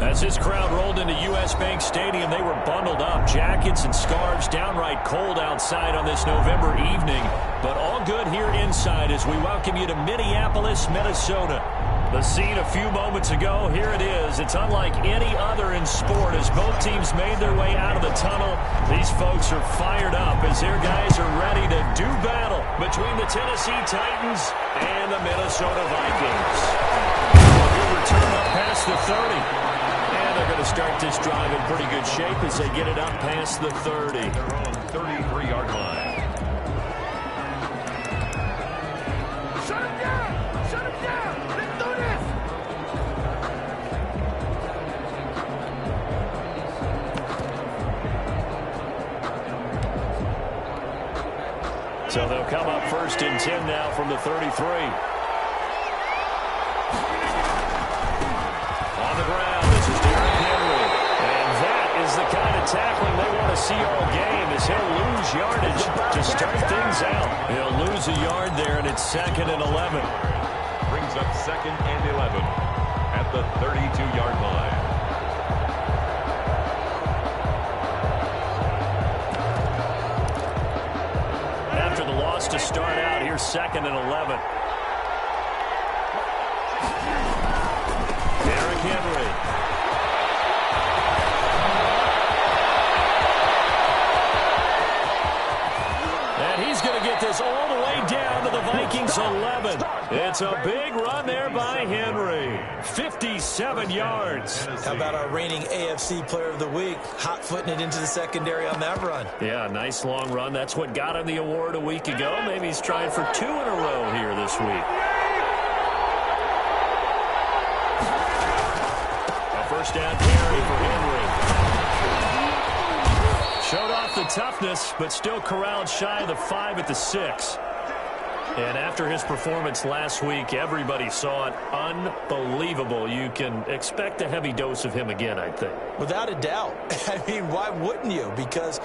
As this crowd rolled into U.S. Bank Stadium, they were bundled up, jackets and scarves, downright cold outside on this November evening. But all good here inside as we welcome you to Minneapolis, Minnesota. The scene a few moments ago, here it is. It's unlike any other in sport as both teams made their way out of the tunnel. These folks are fired up as their guys are ready to do battle between the Tennessee Titans and the Minnesota Vikings. Good return up past the 30. And they're going to start this drive in pretty good shape as they get it up past the 30. Their own 33-yard line. Shut him down! Shut him down! Let's do this! So they'll come up 1st and 10 now from the 33. On the ground, this is Derrick Henry. And that is the kind of tackling they want to see all game as he'll lose yardage to start things out. He'll lose a yard there, and it's 2nd and 11. Brings up 2nd and 11 at the 32-yard line. After the loss to start out, here's 2nd and 11. Derrick Henry. And he's going to get this all the way down to the Vikings 11. It's a big run there by Henry. 57 yards. How about our reigning AFC Player of the Week, hot-footing it into the secondary on that run? Yeah, nice long run. That's what got him the award a week ago. Maybe he's trying for 2 in a row here this week. First down carry for Henry. Showed off the toughness, but still corralled shy of the 5 at the 6. And after his performance last week, everybody saw it. Unbelievable. You can expect a heavy dose of him again, I think. Without a doubt. I mean, why wouldn't you? Because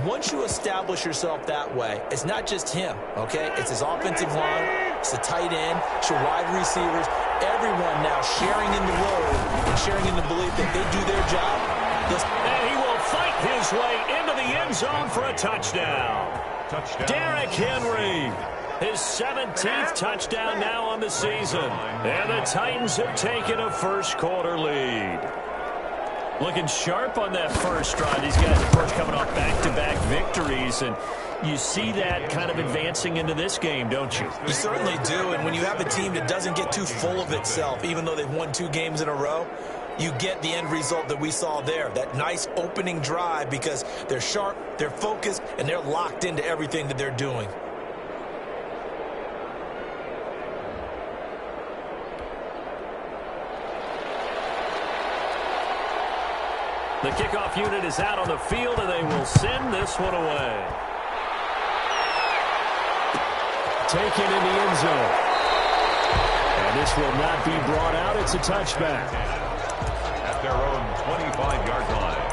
once you establish yourself that way, it's not just him, okay? It's his offensive line, it's the tight end, it's your wide receivers, everyone now sharing in the role and sharing in the belief that they do their job. And he will fight his way into the end zone for a touchdown. Derrick Henry. His 17th touchdown now on the season. And the Titans have taken a first-quarter lead. Looking sharp on that first drive. These guys, of course, coming off back-to-back victories. And you see that kind of advancing into this game, don't you? You certainly do. And when you have a team that doesn't get too full of itself, even though they've won 2 games in a row, you get the end result that we saw there. That nice opening drive because they're sharp, they're focused, and they're locked into everything that they're doing. The kickoff unit is out on the field, and they will send this one away. Taken in the end zone. And this will not be brought out. It's a touchback. At their own 25-yard line.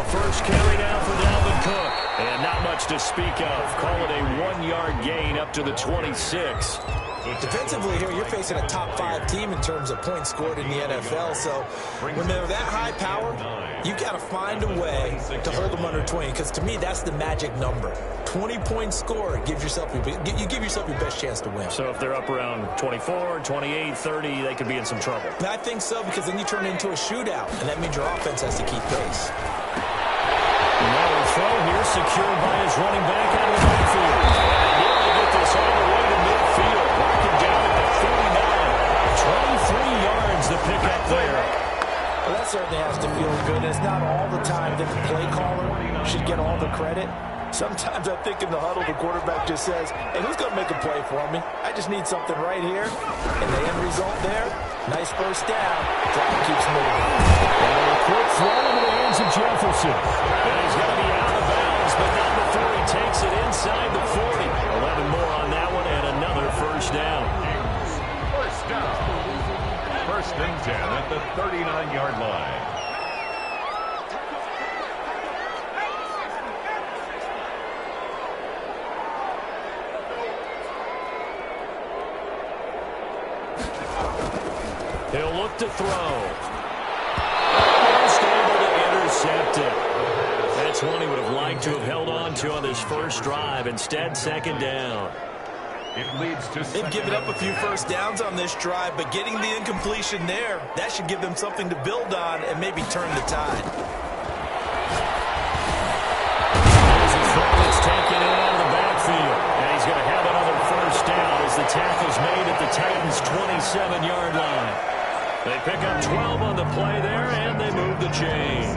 First carry down for Dalvin Cook. And not much to speak of. Call it a 1-yard gain up to the 26. Defensively here, you're facing a top-5 team in terms of points scored in the NFL. So when they're that high power, you've got to find a way to hold them under 20. Because to me, that's the magic number. 20 points scored gives yourself you give yourself your best chance to win. So if they're up around 24, 28, 30, they could be in some trouble. I think so, because then you turn it into a shootout, and that means your offense has to keep pace. Another throw here secured by his running back out of the backfield. And he'll get this all the way certainly has to feel good. It's not all the time that the play caller should get all the credit. Sometimes I think in the huddle, the quarterback just says, hey, who's going to make a play for me? I just need something right here. And the end result there, nice first down. Drive keeps moving. And a quick throw into the hands of Jefferson. And he's going to be out of bounds, but not before he takes it inside the 40. 11 more on that one and another first down. First down. First and 10 at the 39-yard line. He'll look to throw. Almost able to intercept it. That's one he would have liked to have held on to on this first drive. Instead, second down. It leads to They've given up a few first downs on this drive, but getting the incompletion there, that should give them something to build on and maybe turn the tide. There's a throw that's taken in out of the backfield. And he's going to have another first down as the tackle's made at the Titans' 27-yard line. They pick up 12 on the play there, and they move the chains.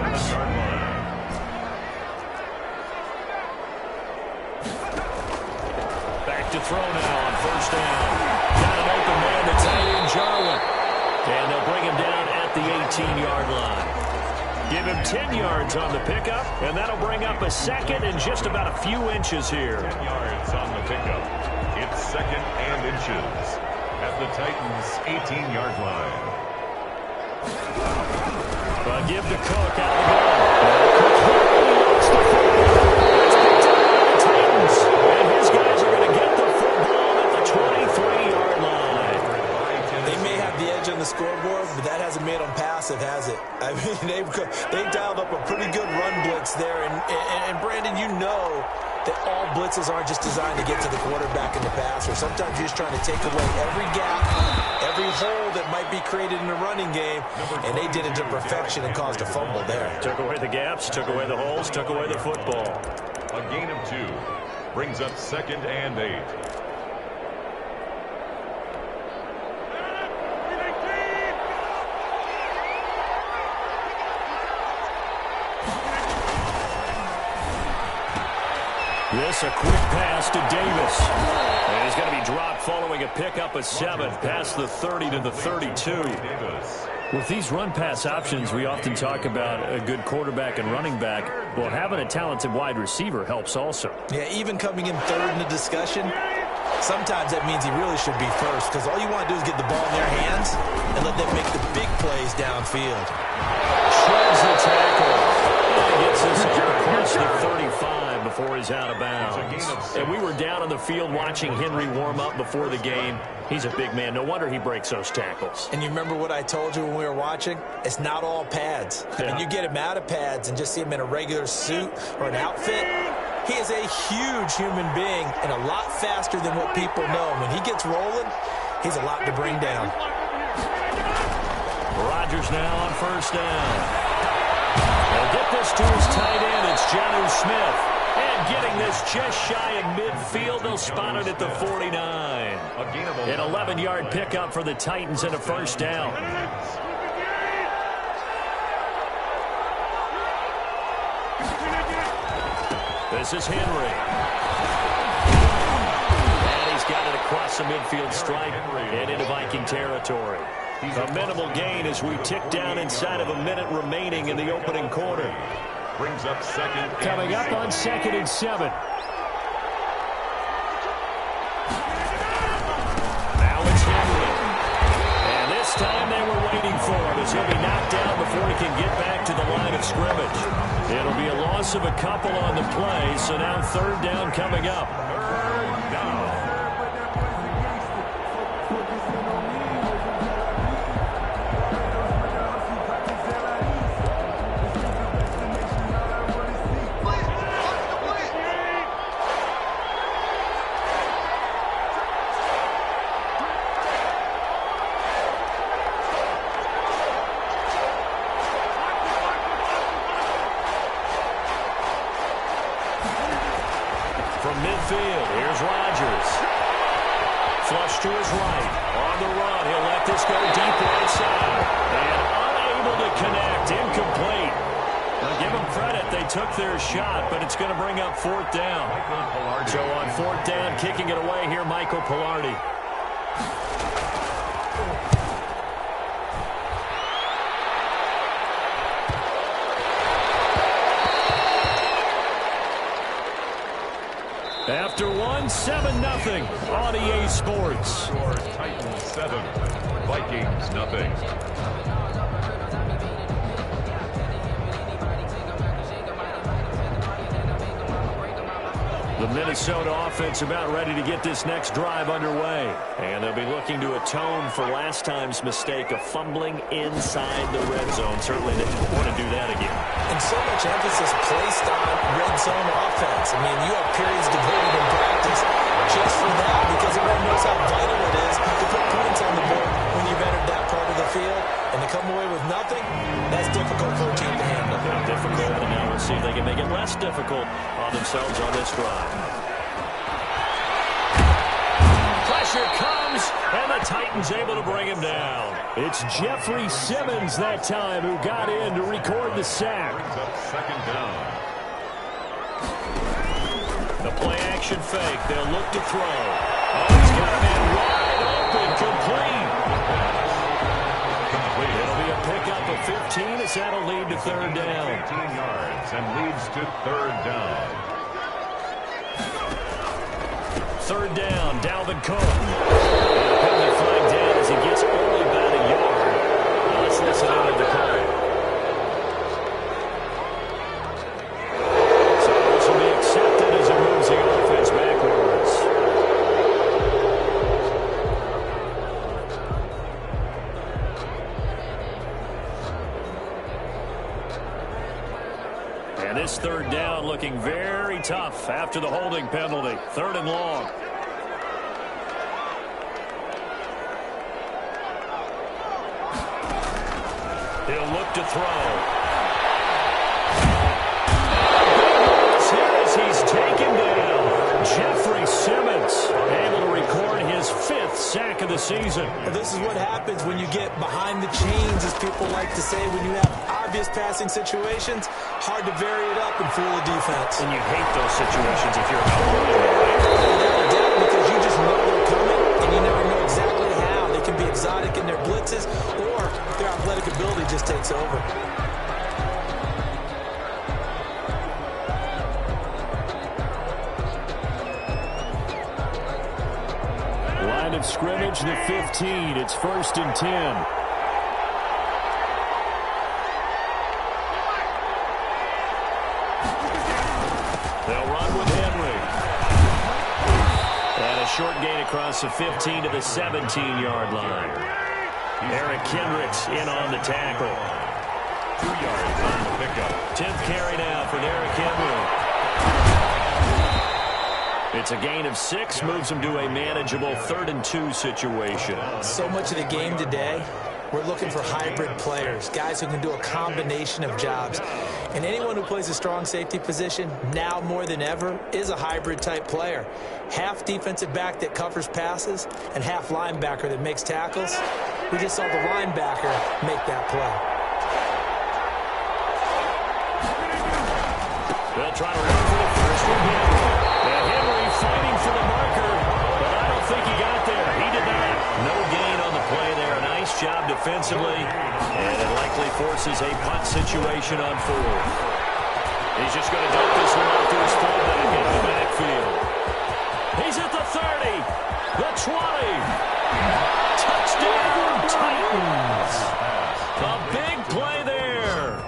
Back to throw now on first down. Got an open man to tight end Jarwin. And they'll bring him down at the 18-yard line. Give him 10 yards on the pickup, and that'll bring up a second and just about a few inches here. 10 yards on the pickup. It's second and inches at the Titans' 18-yard line. Give the Cook out of the Titans. And his guys are going to get the football at the 23-yard line. They may have the edge on the scoreboard, but that hasn't made them passive, has it? I mean, they dialed up a pretty good run blitz there. And Brandon, you know that all blitzes aren't just designed to get to the quarterback in the passer. Sometimes you're just trying to take away every gap, every hole that might be created in the running game, and they did it to perfection and caused a fumble there. Took away the gaps, took away the holes, took away the football. A gain of 2 brings up second and 8. This a quick pass to Davis. And he's going to be dropped following a pickup of 7 past the 30 to the 32. With these run-pass options, we often talk about a good quarterback and running back. Well, having a talented wide receiver helps also. Yeah, even coming in third in the discussion, sometimes that means he really should be first, because all you want to do is get the ball in their hands and let them make the big plays downfield. Shreds the tackle. And gets this across the 35 before he's out of bounds. And we were down on the field watching Henry warm up before the game. He's a big man. No wonder he breaks those tackles. And you remember what I told you when we were watching? It's not all pads. Yeah. And you get him out of pads and just see him in a regular suit or an outfit. He is a huge human being and a lot faster than what people know. When he gets rolling, he's a lot to bring down. Rodgers now on first down. They'll get this to his tight end. It's Jonnu Smith. And getting this just shy of midfield. They'll spot it at the 49. An 11-yard pickup for the Titans and a first down. This is Henry. And he's got it across the midfield stripe and into Viking territory. A minimal gain as we tick down inside of a minute remaining in the opening quarter. Brings up second. Coming up on 2nd and 7. Now it's Henry. And this time they were waiting for him as he'll be knocked down before he can get back to the line of scrimmage. It'll be a loss of a couple on the play, so now third down coming up. Third down. From midfield, here's Rodgers. Flush to his right. On the run, he'll let this go deep right side. And Unable to connect. Incomplete. Now give them credit. They took their shot, but it's going to bring up fourth down. So on fourth down, kicking it away here, Michael Pilardi. After 7-0 on EA Sports. Titans 7, Vikings nothing. The Minnesota offense about ready to get this next drive underway. And they'll be looking to atone for last time's mistake of fumbling inside the red zone. Certainly they want to do that again. And so much emphasis placed on red zone offense. I mean, you have periods devoted in practice just for that because everyone knows how vital it is to put points on the board when you've entered that part of the field. And to come away with nothing, that's difficult for a team to handle. Difficult, and now we'll see if they can make it less difficult on themselves on this drive. Pressure comes, and the Titans able to bring him down. It's Jeffrey Simmons that time who got in to record the sack. Second down. The play-action fake. They'll look to throw. Oh, he's got a man wide open, complete. It'll be a pickup of 15 as that'll lead to third down. 15 yards and leads to third down. Third down, Dalvin Cook. Penalty flag down as he gets only about a yard. Now let's listen into the call. So this will be accepted as it moves the offense backwards. And this third down looking very tough after the holding penalty. Third and long. He'll look to throw. Here as he's taken down. Jeffrey Simmons able to record his 5th sack of the season. Well, this is what happens when you get behind the chains, as people like to say, when you have obvious passing situations. Hard to vary it up and fool the defense. And you hate those situations if you're out right? Without a doubt, because you just know they're coming, and you never know exactly how. They can be exotic in their blitzes, or their athletic ability just takes over. Line of scrimmage, the 15. It's 1st and 10. They'll run with Henry. And a short gain across the 15 to the 17-yard line. Eric Kendricks in on the tackle. 2 yards on the pickup. 10th carry now for Eric Henry. It's a gain of 6, moves him to a manageable 3rd and 2 situation. So much of the game today, we're looking for hybrid players, guys who can do a combination of jobs. And anyone who plays a strong safety position, now more than ever, is a hybrid-type player. Half defensive back that covers passes and half linebacker that makes tackles. We just saw the linebacker make that play. They'll try to run for the first one here. And Henry fighting for the marker, but I don't think he got there. He did not. No gain on the play there. Nice job defensively, and it likely forces a punt situation on 4th. He's just going to dump this one off to his fullback in the backfield. He's at the 30, the 20. Touchdown, Titans. A big play there.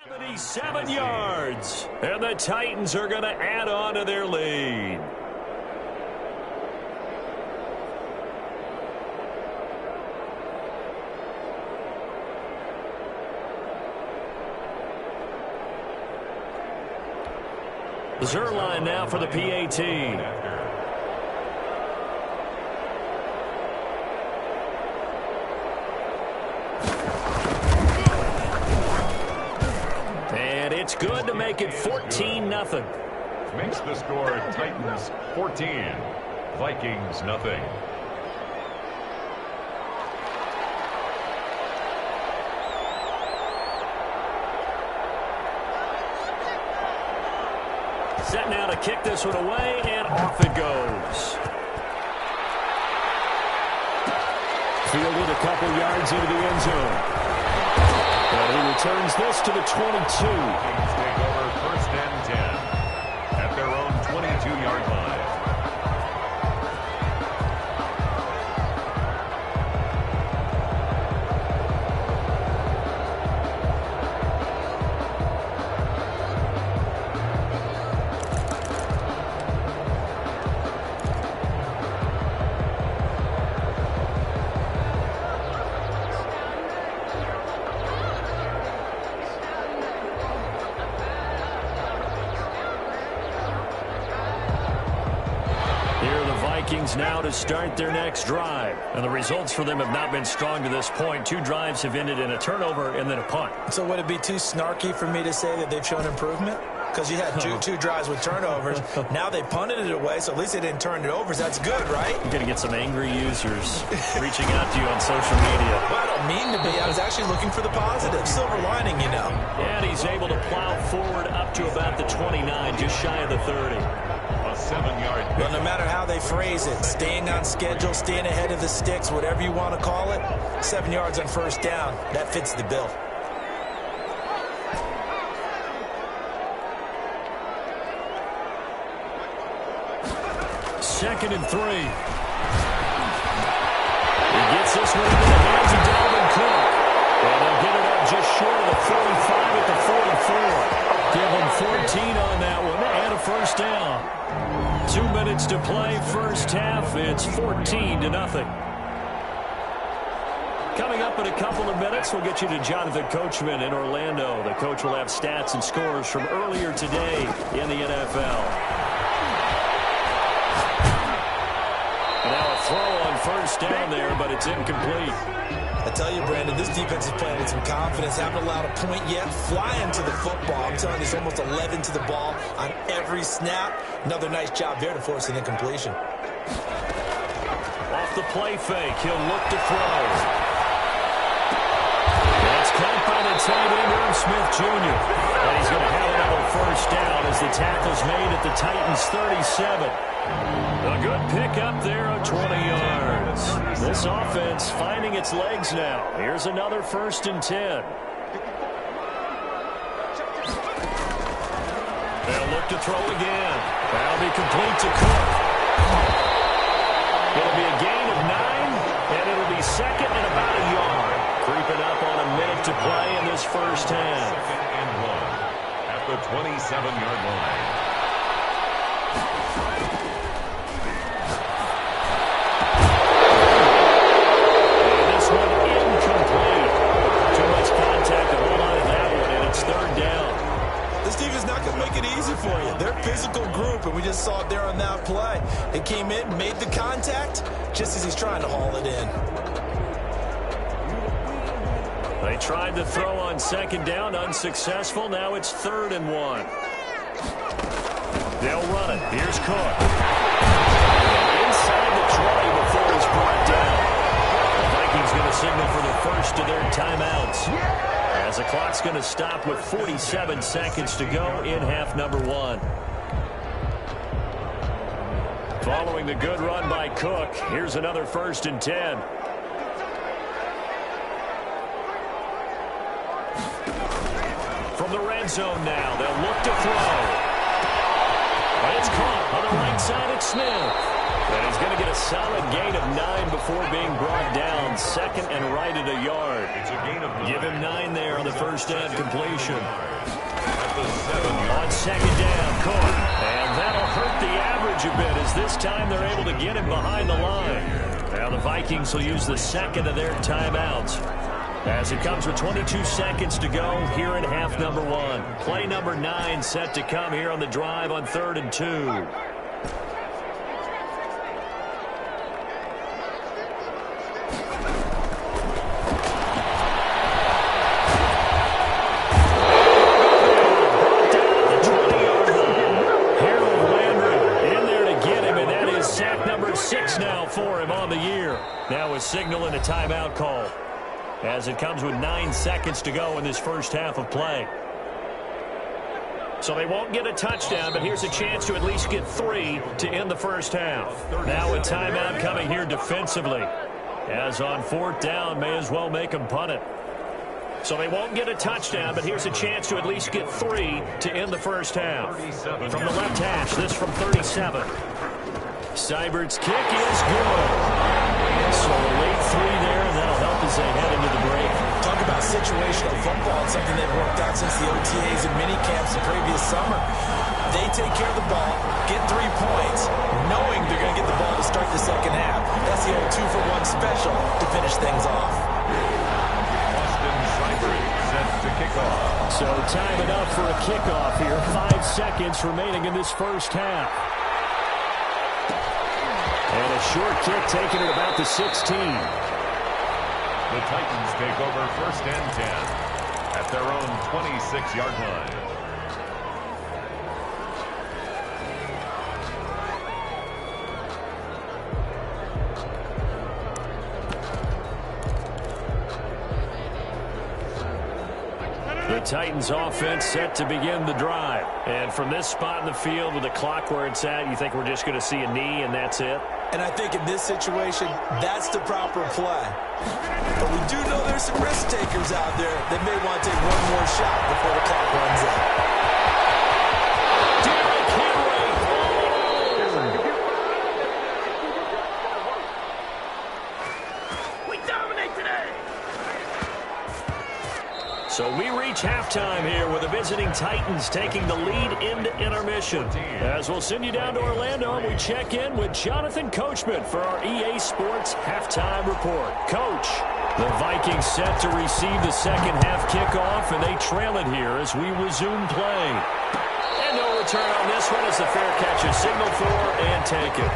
77 yards. And the Titans are going to add on to their lead. The Zerline now for the PAT. And it's good to make it 14-0. Makes the score Titans 14, Vikings nothing. Set now to kick this one away, and off it goes. Fielded a couple yards into the end zone. And he returns this to the 22. Vikings take over 1st and 10 at their own 22-yard line. Now to start their next drive. And the results for them have not been strong to this point. 2 drives have ended in a turnover and then a punt. So would it be too snarky for me to say that they've shown improvement? Because you had two drives with turnovers. Now they punted it away, so at least they didn't turn it over. So that's good, right? You're going to get some angry users reaching out to you on social media. Well, I don't mean to be. I was actually looking for the positive. Silver lining, you know. And he's able to plow forward up to about the 29, just shy of the 30. A 7-yard. Well, no matter how they phrase it, staying on schedule, staying ahead of the sticks, whatever you want to call it, 7 yards on first down, that fits the bill. Second and 3. He gets this one into the hands of Dalvin Cook. And they'll get it up just short of the 45 at the 44. Give them 14 on that one and a first down. 2 minutes to play, first half. It's 14-0. Coming up in a couple of minutes, we'll get you to Jonathan Coachman in Orlando. The coach will have stats and scores from earlier today in the NFL. Now a throw on first down there, but it's incomplete. I tell you, Brandon, this defense is playing with some confidence. Haven't allowed a point yet. Flying to the football. I'm telling you, there's almost 11 to the ball on every snap. Another nice job there to force an incompletion. Off the play fake, he'll look to throw. That's caught by the tight end, Irv Smith Jr. And he's going to have another first down as the tackle's made at the Titans' 37. A good pick up there of 20 yards. This offense finding its legs now. Here's another 1st and 10. They'll look to throw again. That'll be complete to Cook. It'll be a gain of 9, and it'll be second and about a yard. Creeping up on a minute to play in this first half. 2nd and 1 at the 27-yard line. For you. They're a physical group, and we just saw it there on that play. They came in, made the contact, just as he's trying to haul it in. They tried to throw on second down, unsuccessful. Now it's 3rd and 1. They'll run it. Here's Cook. Inside the 20 before he's brought down. The Vikings going to signal for the first of their timeouts. As the clock's going to stop with 47 seconds to go in half number 1. Following the good run by Cook, here's another 1st and 10. From the red zone now, they'll look to throw. And it's caught on the right side at Smith. And he's going to get a solid gain of 9 before being brought down. Second and right at a yard. It's a gain of 9. Give him 9 there on the first down completion. second down. Cook. And that'll hurt the average a bit as this time they're able to get him behind the line. Now the Vikings will use the second of their timeouts as it comes with 22 seconds to go here in half number 1. Play number 9 set to come here on the drive on 3rd and 2. For him on the year. Now a signal and a timeout call as it comes with 9 seconds to go in this first half of play. So they won't get a touchdown, but here's a chance to at least get 3 to end the first half. Now a timeout coming here defensively, as on 4th down may as well make them punt it. So they won't get a touchdown, but here's a chance to at least get 3 to end the first half. From the left hash, this from 37. Seibert's kick is good. So a late 3 there, and that'll help as they head into the break. Talk about situational football. It's something they've worked out since the OTAs and mini camps the previous summer. They take care of the ball, get 3 points, knowing they're going to get the ball to start the second half. That's the old 2-for-1 special to finish things off. Set to kick off. So time enough for a kickoff here. 5 seconds remaining in this first half. And a short kick taken at about the 16. The Titans take over 1st and 10 at their own 26-yard line. The Titans offense set to begin the drive. And from this spot in the field with the clock where it's at, you think we're just going to see a knee and that's it? And I think in this situation, that's the proper play. But we do know there's some risk takers out there that may want to take one more shot before the clock runs out. So we reach halftime here with the visiting Titans taking the lead into intermission. As we'll send you down to Orlando, we check in with Jonathan Coachman for our EA Sports Halftime Report. Coach, the Vikings set to receive the second half kickoff, and they trail it here as we resume play. And no return on this one as the fair catch is signaled for and taken.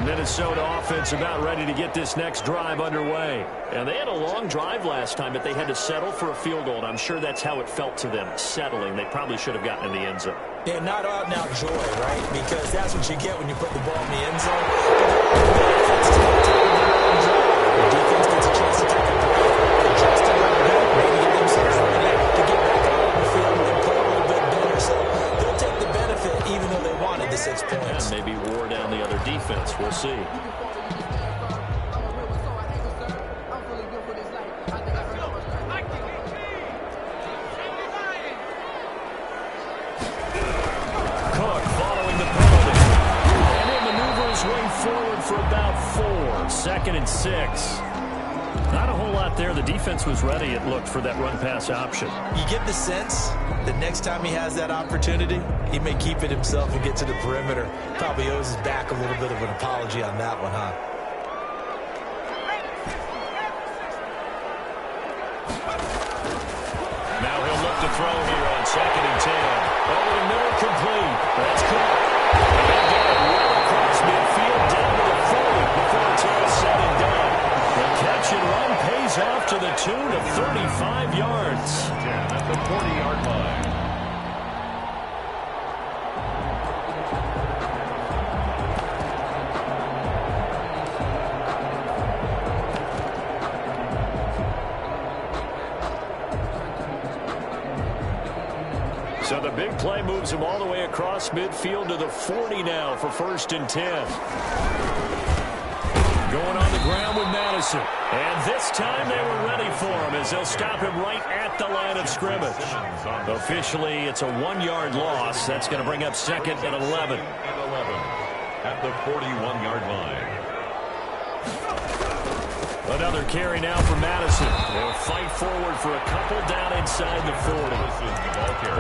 Minnesota offense about ready to get this next drive underway. And they had a long drive last time, but they had to settle for a field goal, and I'm sure that's how it felt to them, settling. They probably should have gotten in the end zone. Yeah, not out and out joy, right? Because that's what you get when you put the ball in the end zone. The defense gets a chance to take a break, adjust a little bit, maybe get themselves ready to get back out on the field and play a little bit better. So they'll take the benefit even though they wanted the 6 points. And maybe wore down the other defense. We'll see. Cook following the penalty. And he'll maneuver his way forward for about 4. 2nd and 6. Not a whole lot there. The defense was ready, it looked, for that run-pass option. You get the sense that next time he has that opportunity, he may keep it himself and get to the perimeter. Probably owes his back a little bit of an apology on that one, huh? Now he'll look to throw here on 2nd and 10. Over the middle, complete. That's Cook. And they get it well across midfield down to the 40 before it's all said and done. The catch and run pays off to the tune of 35 yards. At the 40-yard line. So the big play moves him all the way across midfield to the 40 now for 1st and 10. Going on the ground with Madison. And this time they were ready for him as they'll stop him right at the line of scrimmage. Officially, it's a 1-yard loss. That's going to bring up 2nd and 11. At the 41-yard line. Another carry now for Madison. They'll fight forward for a couple down inside the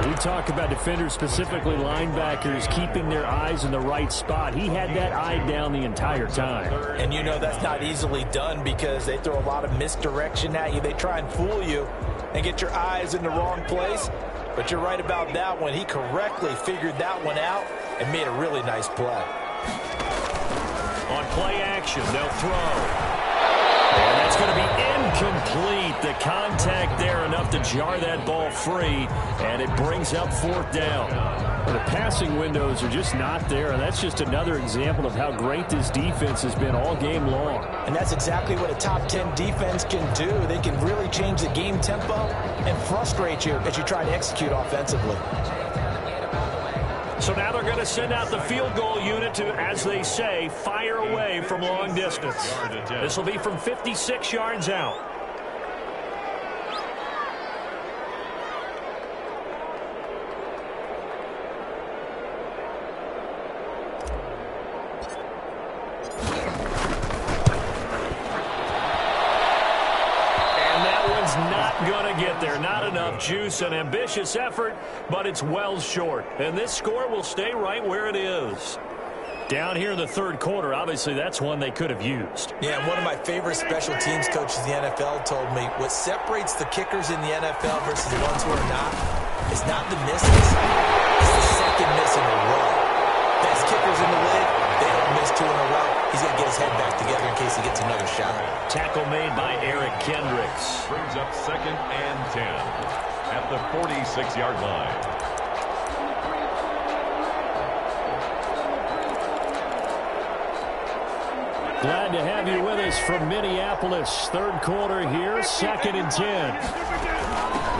40. We talk about defenders, specifically linebackers, keeping their eyes in the right spot. He had that eye down the entire time. And you know that's not easily done because they throw a lot of misdirection at you. They try and fool you and get your eyes in the wrong place. But you're right about that one. He correctly figured that one out and made a really nice play. On play action, they'll throw. And that's going to be incomplete. The contact there enough to jar that ball free, and it brings up 4th down. The passing windows are just not there, and that's just another example of how great this defense has been all game long. And that's exactly what a top 10 defense can do. They can really change the game tempo and frustrate you as you try to execute offensively. So now they're going to send out the field goal unit to, as they say, fire away from long distance. This will be from 56 yards out. Going to get there. Not enough juice. An ambitious effort, but it's well short. And this score will stay right where it is. Down here in the 3rd quarter, obviously that's one they could have used. Yeah, one of my favorite special teams coaches in the NFL told me what separates the kickers in the NFL versus the ones who are not is not the misses, it's the second miss in a row. Best kickers in the league, they don't miss 2 in a row. He's going to get his head back together in case he gets another shot. Tackle made by Eric Kendricks. Brings up 2nd and 10 at the 46-yard line. Glad to have you with us from Minneapolis. 3rd quarter here, 2nd and 10.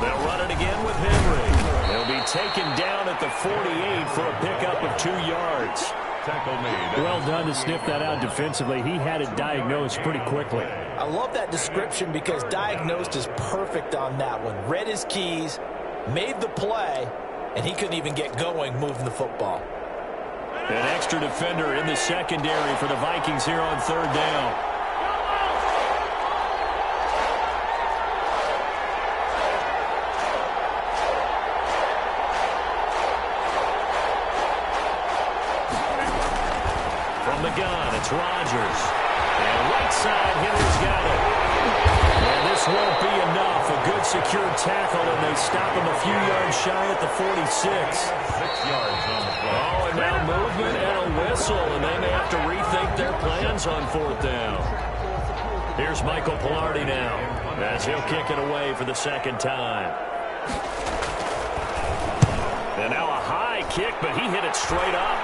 They'll run it again with Henry. They'll be taken down at the 48 for a pickup of 2 yards. Tackle made. Well done to sniff that out defensively. He had it diagnosed pretty quickly. I love that description because diagnosed is perfect on that one. Read his keys, made the play, and he couldn't even get going moving the football. An extra defender in the secondary for the Vikings here on 3rd down. From the gun, it's Rodgers. And right side, Henry's got it. And this won't be enough. A good secure tackle, and they stop him a few yards shy at the 46. 6 yards on the play. Oh, and now movement and a whistle, and they may have to rethink their plans on 4th down. Here's Michael Pilardi now, as he'll kick it away for the 2nd time. And now a high kick, but he hit it straight up.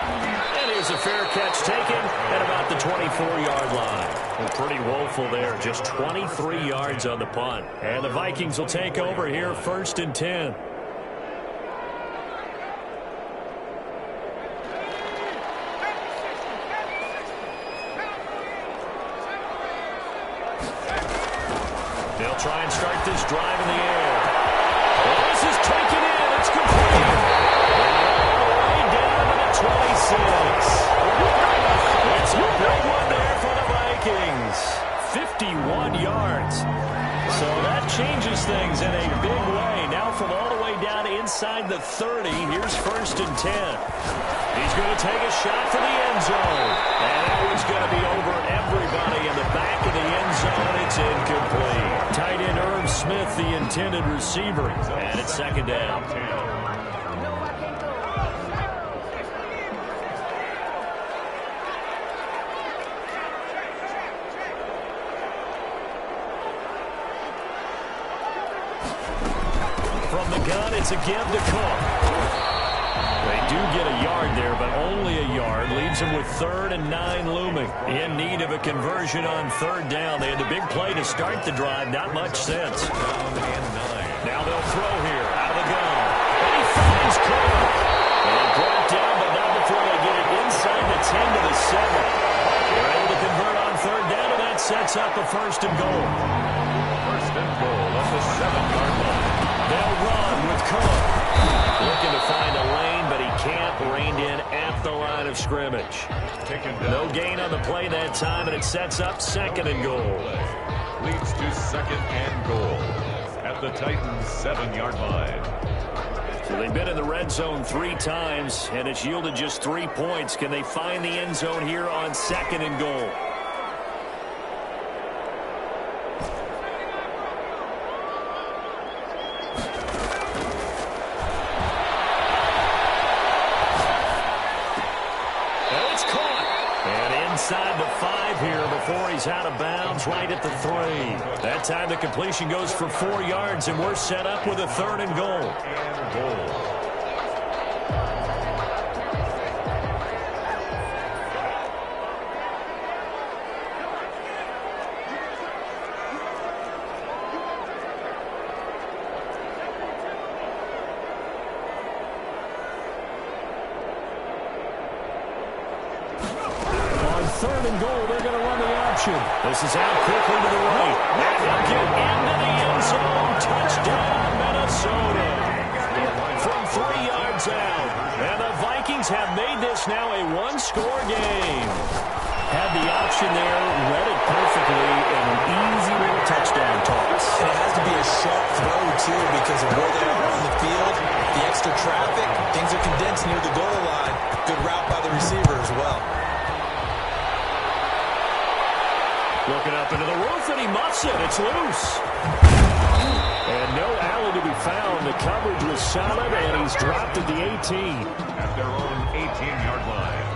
And here's a fair catch taken at about the 24-yard line. And pretty woeful there, just 23 yards on the punt. And the Vikings will take over here, 1st and 10. They'll try and start this drive in the air. Well, this is taken in. It's complete. All the way down to the 26. It's a big one there for the Vikings. 51 yards. So that changes things in a big way. Now from all the way down inside the 30, here's 1st and 10. He's going to take a shot for the end zone. And that one's going to be over everybody in the back of the end zone. It's incomplete. Tight end Irv Smith, the intended receiver. And it's 2nd down. From the gun, it's a give to Cook. They do get a yard there, but only a yard. Leaves them with 3rd and 9 looming. In need of a conversion on 3rd down. They had the big play to start the drive. Not much sense. Now they'll throw here out of the gun. And he finds Cook. And brought down, but not before they get it inside the 10 to the 7. They're able to convert on 3rd down, and that sets up a 1st and goal. 1st and goal at the 7-yard line. They'll run with Cook. Looking to find a lane, but he can't. Reined in at at the line of scrimmage. No gain on the play that time, and it sets up 2nd and goal. Leads to 2nd and goal at the Titans' 7-yard line. So they've been in the red zone 3 times, and it's yielded just 3 points. Can they find the end zone here on 2nd and goal? Inside the 5 here before he's out of bounds, right at the 3. That time the completion goes for 4 yards, and we're set up with a 3rd and goal. This is out quickly to the right. And he'll get into the end zone. Touchdown, Minnesota. From 3 yards out. And the Vikings have made this now a 1-score game. Had the option there, read it perfectly, and an easy little touchdown toss. And it has to be a sharp throw, too, because of where they are on the field, the extra traffic, things are condensed near the goal line. Good route by the receiver as well. Looking up into the roof, and he muffs it. It's loose. And no alley to be found. The coverage was solid, and he's dropped at the 18. At their own 18-yard line.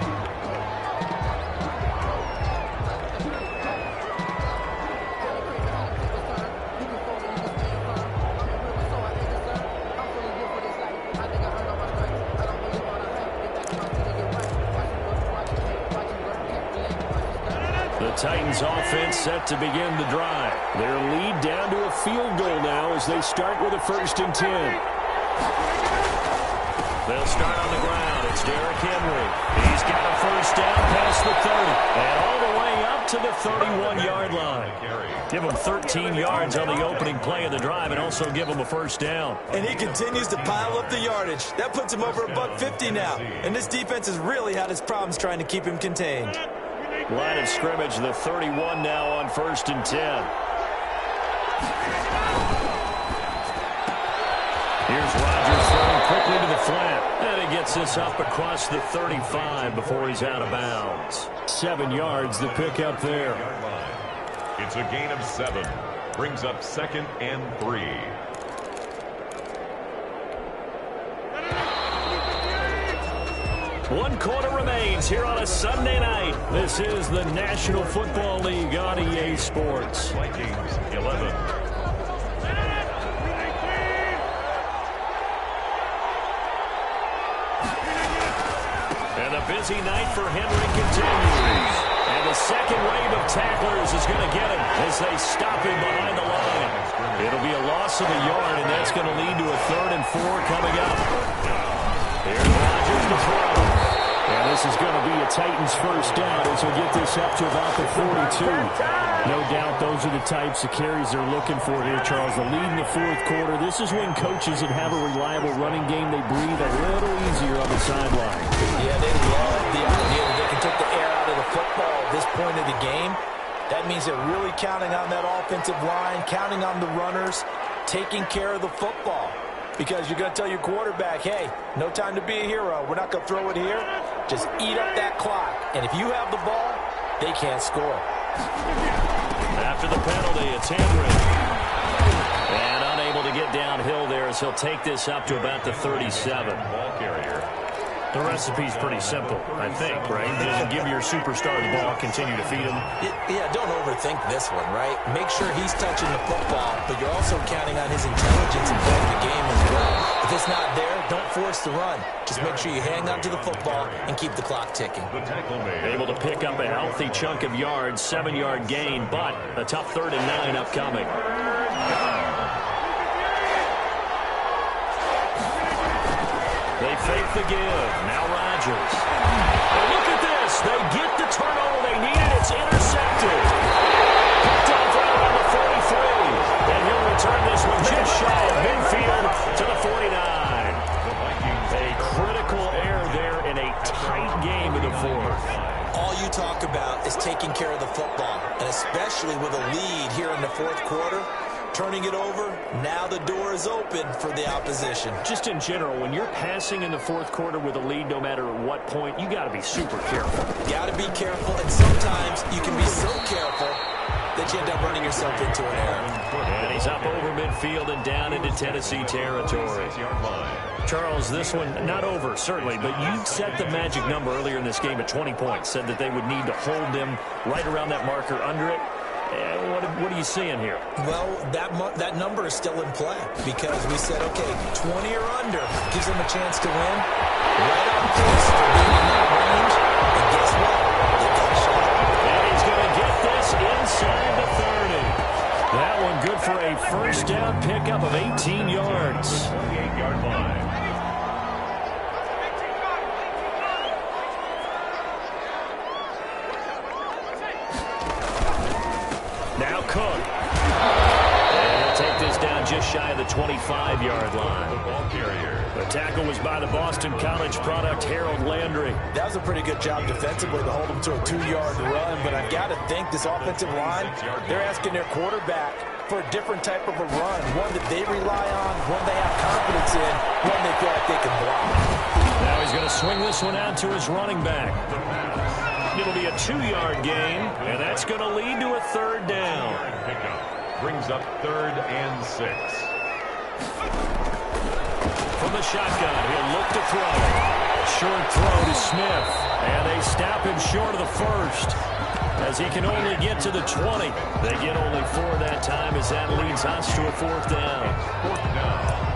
Titans offense set to begin the drive. Their lead down to a field goal now as they start with a 1st and 10. They'll start on the ground. It's Derrick Henry. He's got a 1st down past the 30 and all the way up to the 31-yard line. Give him 13 yards on the opening play of the drive and also give him a 1st down. And he continues to pile up the yardage. That puts him over $150 now. And this defense has really had its problems trying to keep him contained. Line of scrimmage, the 31 now on 1st and 10. Here's Rodgers throwing quickly to the flat. And he gets this up across the 35 before he's out of bounds. 7 yards, the pickup there. It's a gain of 7. Brings up 2nd and 3. 1 quarter remains here on a Sunday night. This is the National Football League on EA Sports. Vikings 11. And the busy night for Henry continues. And the second wave of tacklers is going to get him as they stop him behind the line. It'll be a loss of a yard, and that's going to lead to a 3rd and 4 coming up. Here's Rodgers to throw. And this is going to be a Titans 1st down as he'll get this up to about the 42. No doubt those are the types of carries they're looking for here, Charles. The lead in the 4th quarter. This is when coaches that have a reliable running game, they breathe a little easier on the sideline. Yeah, they love the idea that they can take the air out of the football at this point of the game. That means they're really counting on that offensive line, counting on the runners, taking care of the football. Because you're going to tell your quarterback, hey, no time to be a hero. We're not going to throw it here. Just eat up that clock. And if you have the ball, they can't score. After the penalty, it's Henry. And unable to get downhill there as he'll take this up to about the 37. Ball carrier. The recipe's pretty simple, I think, right? Just give your superstar the ball, continue to feed him. Yeah, don't overthink this one, right? Make sure he's touching the football, but you're also counting on his intelligence and playing the game as well. If it's not there, don't force the run. Just make sure you hang on to the football and keep the clock ticking. Able to pick up a healthy chunk of yards, 7-yard gain, but a tough 3rd and 9 upcoming. They fake the give. Now Rodgers. And look at this. They get the turnover they needed. It's intercepted. Picked off right around the 43. And he'll return this one just shy of midfield to the 49. A critical error there in a tight talk about is taking care of the football, and especially with a lead here in the fourth quarter. Turning it over, now the door is open for the opposition. Just in general, when you're passing in the fourth quarter with a lead, no matter at what point, you got to be super careful. Got to be careful, and sometimes you can be so careful that you end up running yourself into an error. And he's up over midfield and down into Tennessee territory. Charles, this one not over, certainly, but you set the magic number earlier in this game at 20 points, said that they would need to hold them right around that marker under it. What are you seeing here? Well, that number is still in play because we said, okay, 20 or under gives them a chance to win. Right on pace for being in that range. And guess what? They got a shot. And he's going to get this inside the 30. That one good for a first down pickup of 18 yards. 28-yard line. Now Cook. And he'll take this down just shy of the 25-yard line. The ball carrier. The tackle was by the Boston College product, Harold Landry. That was a pretty good job defensively to hold them to a 2-yard run, but I've got to think this offensive line, they're asking their quarterback for a different type of a run, one that they rely on, one they have confidence in, one they feel like they can block. Now he's going to swing this one out to his running back. It'll be a 2-yard gain, and that's going to lead to a third down. Pickup brings up 3rd and 6. From the shotgun, he'll look to throw. Short throw to Smith, and they stop him short of the first as he can only get to the 20. They get only 4 that time as that leads us to a 4th down. 4th down.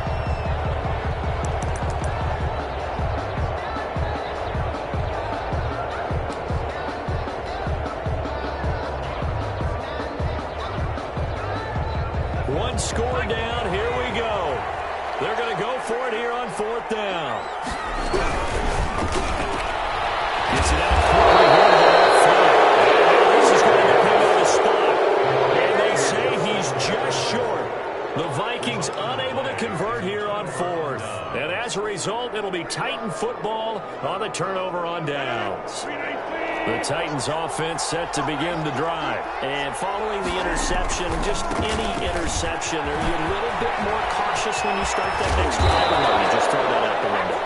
One score down, here we go. They're going to go for it here on 4th down. Gets it out quickly here to the left flank. This is going to depend on the spot. And they say he's just short. The Vikings unable to convert here on 4th. And as a result, it'll be Titan football on the turnover on downs. The Titans offense set to begin the drive. And following the interception, just any interception, are you a little bit more cautious when you start that next drive, or no, you just throw that out the window?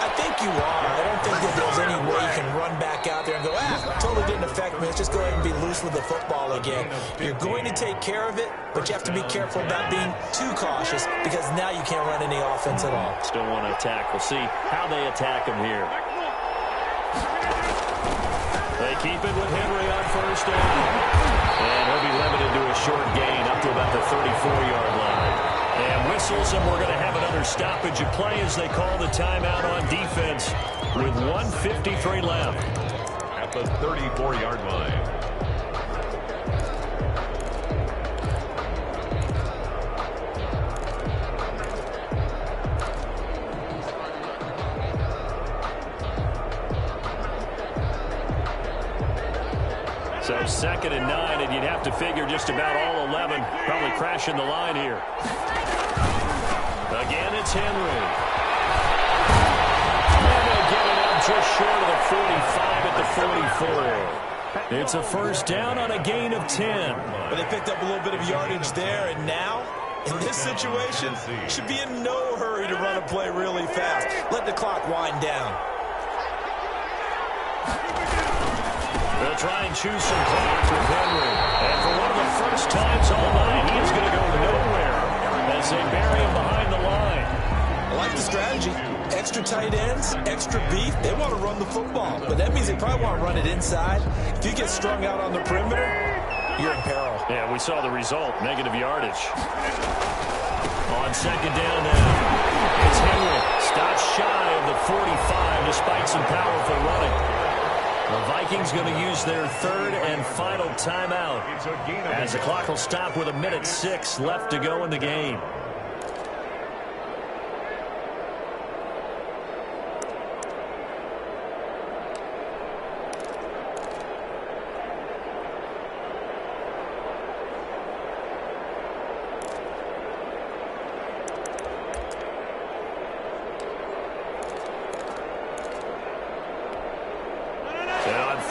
I think you are. I don't think that there's any way you can run back out there and go, totally didn't affect me. Let's just go ahead and be loose with the football again. You're going to take care of it, but you have to be careful about being too cautious because now you can't run any offense at all. Still want to attack. We'll see how they attack him here. They keep it with Henry on 1st down. And he'll be limited to a short gain up to about the 34-yard line. And whistles, and we're going to have another stoppage of play as they call the timeout on defense with 1:53 left. At the 34-yard line. So 2nd and 9, and you'd have to figure just about all 11 probably crashing the line here. Again, it's Henry. And they get it up just short of the 45 at the 44. It's a first down on a gain of 10. But they picked up a little bit of yardage there, and now, in this situation, should be in no hurry to run a play really fast. Let the clock wind down. They'll try and choose some clock with Henry. And for one of the first times all night, he is going to go nowhere as they bury him behind the line. I like the strategy. Extra tight ends, extra beef. They want to run the football, but that means they probably want to run it inside. If you get strung out on the perimeter, you're in peril. Yeah, we saw the result, negative yardage. On 2nd down now, it's Henry. Stops shy of the 45 despite some powerful running. The Vikings going to use their 3rd and final timeout as the clock will stop with 1:06 left to go in the game.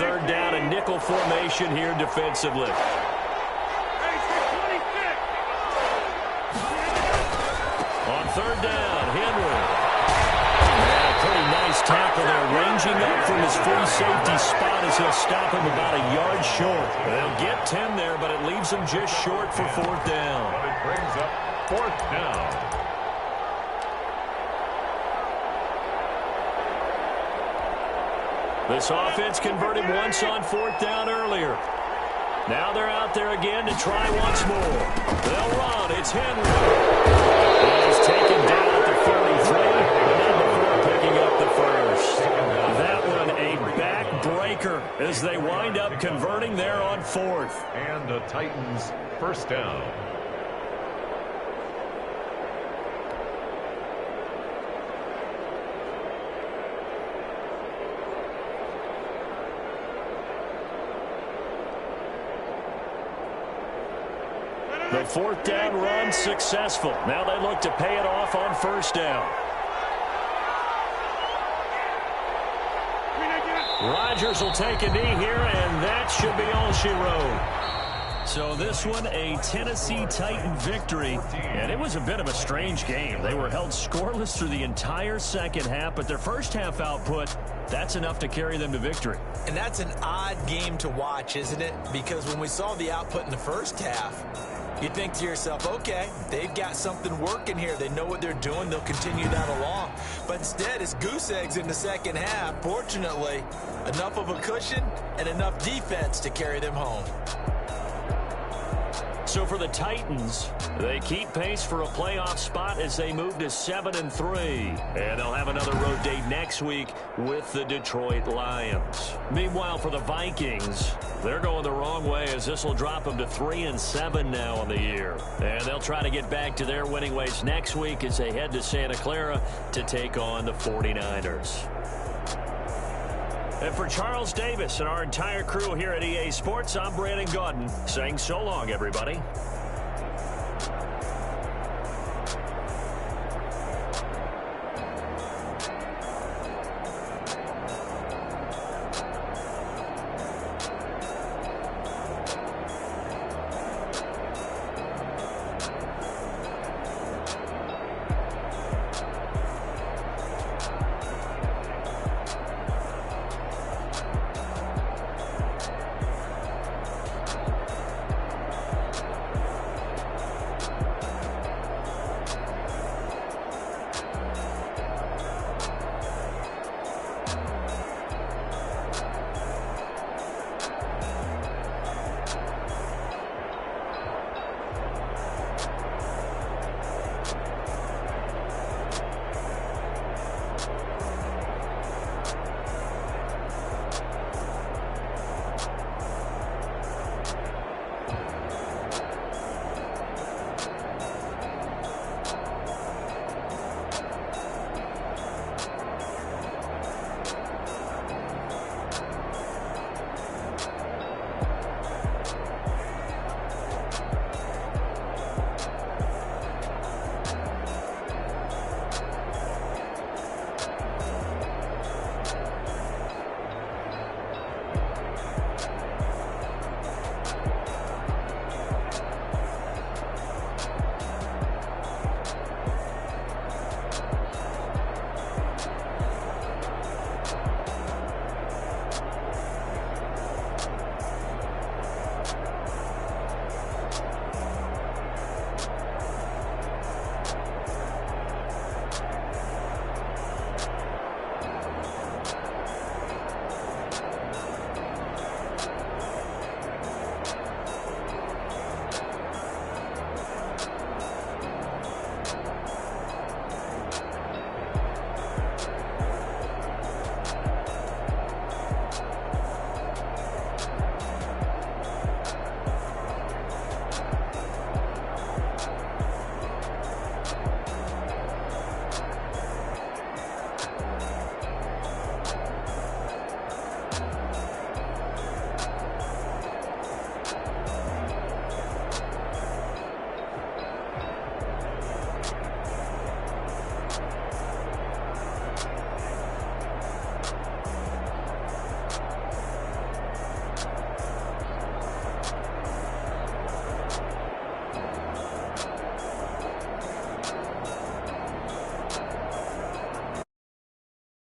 third down and nickel formation here defensively. On third down, Henry. And a pretty nice tackle there, ranging up from his free safety spot as he'll stop him about a yard short. They'll get 10 there, but it leaves them just short for fourth down. But it brings up fourth down. This offense converted once on fourth down earlier. Now they're out there again to try once more. They'll run. It's Henry. He's taken down at the 43, and before picking up the first. That one a backbreaker as they wind up converting there on fourth. And the Titans first down. The fourth down run successful. Now they look to pay it off on first down. Rodgers will take a knee here, and that should be all she wrote. So this one, a Tennessee Titan victory, and it was a bit of a strange game. They were held scoreless through the entire second half, but their first half output, that's enough to carry them to victory. And that's an odd game to watch, isn't it? Because when we saw the output in the first half, you think to yourself, okay, they've got something working here. They know what they're doing. They'll continue that along. But instead, it's goose eggs in the second half. Fortunately, enough of a cushion and enough defense to carry them home. So for the Titans, they keep pace for a playoff spot as they move to 7-3. And they'll have another road date next week with the Detroit Lions. Meanwhile, for the Vikings, they're going the wrong way as this will drop them to 3-7 now on the year. And they'll try to get back to their winning ways next week as they head to Santa Clara to take on the 49ers. And for Charles Davis and our entire crew here at EA Sports, I'm Brandon Gaudin saying so long, everybody.